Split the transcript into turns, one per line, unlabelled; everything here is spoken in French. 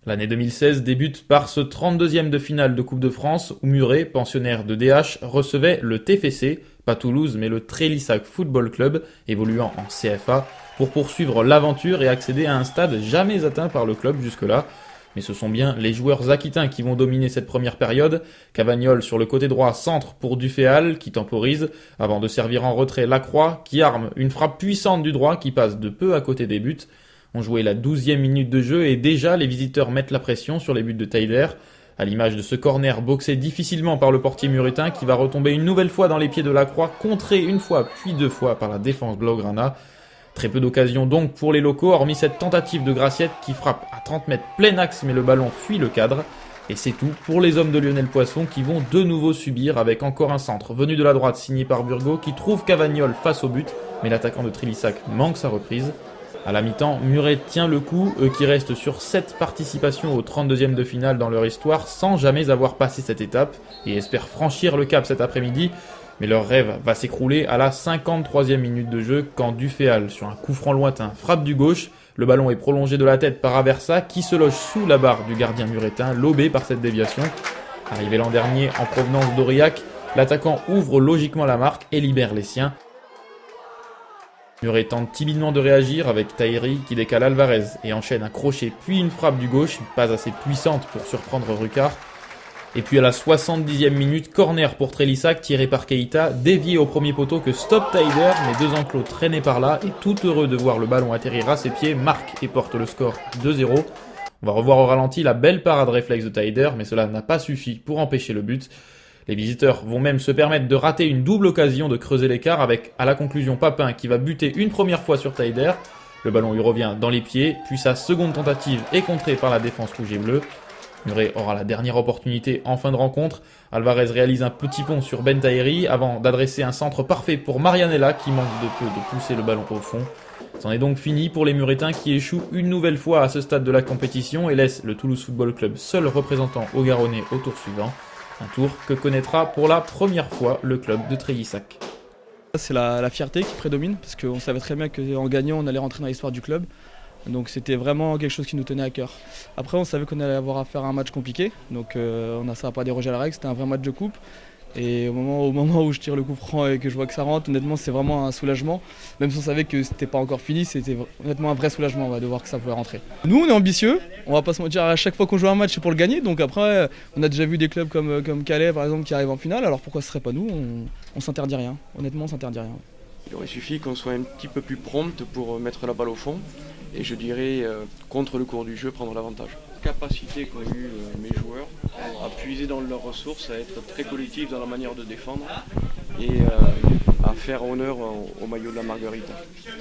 L'année 2016 débute par ce 32e de finale de Coupe de France où Muret, pensionnaire de DH, recevait le TFC, pas Toulouse mais le Trélissac Football Club, évoluant en CFA, pour poursuivre l'aventure et accéder à un stade jamais atteint par le club jusque-là. Mais ce sont bien les joueurs aquitains qui vont dominer cette première période. Cavagnol sur le côté droit centre pour Duféal qui temporise, avant de servir en retrait Lacroix qui arme une frappe puissante du droit qui passe de peu à côté des buts. On jouait la 12e minute de jeu et déjà les visiteurs mettent la pression sur les buts de Taider, à l'image de ce corner boxé difficilement par le portier muretin qui va retomber une nouvelle fois dans les pieds de Lacroix, contré une fois puis deux fois par la défense blaugrana. Très peu d'occasions donc pour les locaux, hormis cette tentative de Graciette qui frappe à 30 mètres plein axe mais le ballon fuit le cadre. Et c'est tout pour les hommes de Lionel Poisson qui vont de nouveau subir avec encore un centre venu de la droite signé par Burgot qui trouve Cavagnol face au but, mais l'attaquant de Trélissac manque sa reprise. À la mi-temps, Muret tient le coup, eux qui restent sur 7 participations au 32e de finale dans leur histoire sans jamais avoir passé cette étape et espèrent franchir le cap cet après-midi. Mais leur rêve va s'écrouler à la 53e minute de jeu quand Duféal, sur un coup franc lointain, frappe du gauche. Le ballon est prolongé de la tête par Aversa qui se loge sous la barre du gardien muretin, lobé par cette déviation. Arrivé l'an dernier en provenance d'Aurillac, l'attaquant ouvre logiquement la marque et libère les siens. Muret tente timidement de réagir avec Tahiri qui décale Alvarez et enchaîne un crochet puis une frappe du gauche, pas assez puissante pour surprendre Rucard. Et puis à la 70e minute, corner pour Trélissac tiré par Keita, dévié au premier poteau que stoppe Taider, mais deux enclos traînés par là et tout heureux de voir le ballon atterrir à ses pieds, marque et porte le score 2-0. On va revoir au ralenti la belle parade réflexe de Taider, mais cela n'a pas suffi pour empêcher le but. Les visiteurs vont même se permettre de rater une double occasion de creuser l'écart avec, à la conclusion, Papin qui va buter une première fois sur Taider. Le ballon lui revient dans les pieds, puis sa seconde tentative est contrée par la défense rouge et bleue. Muret aura la dernière opportunité en fin de rencontre. Alvarez réalise un petit pont sur Ben Tahiri avant d'adresser un centre parfait pour Marianella qui manque de peu de pousser le ballon au fond. C'en est donc fini pour les Muretins qui échouent une nouvelle fois à ce stade de la compétition et laissent le Toulouse Football Club seul représentant au Garonnais au tour suivant. Un tour que connaîtra pour la première fois le club de Trélissac.
C'est la fierté qui prédomine parce qu'on savait très bien qu'en gagnant on allait rentrer dans l'histoire du club. Donc c'était vraiment quelque chose qui nous tenait à cœur. Après on savait qu'on allait avoir à faire un match compliqué, donc ça n'a pas dérogé à la règle, c'était un vrai match de coupe. Et au moment où je tire le coup franc et que je vois que ça rentre, honnêtement c'est vraiment un soulagement. Même si on savait que c'était pas encore fini, c'était honnêtement un vrai soulagement de voir que ça pouvait rentrer. Nous on est ambitieux, on va pas se mentir, à chaque fois qu'on joue un match c'est pour le gagner. Donc après on a déjà vu des clubs comme Calais par exemple qui arrivent en finale, alors pourquoi ce serait pas nous? On s'interdit rien, honnêtement on s'interdit rien.
Il aurait suffi qu'on soit un petit peu plus prompt pour mettre la balle au fond et je dirais contre le cours du jeu prendre l'avantage. La capacité qu'ont eu mes joueurs à puiser dans leurs ressources, à être très collectifs dans la manière de défendre et à faire honneur au maillot de la Marguerite.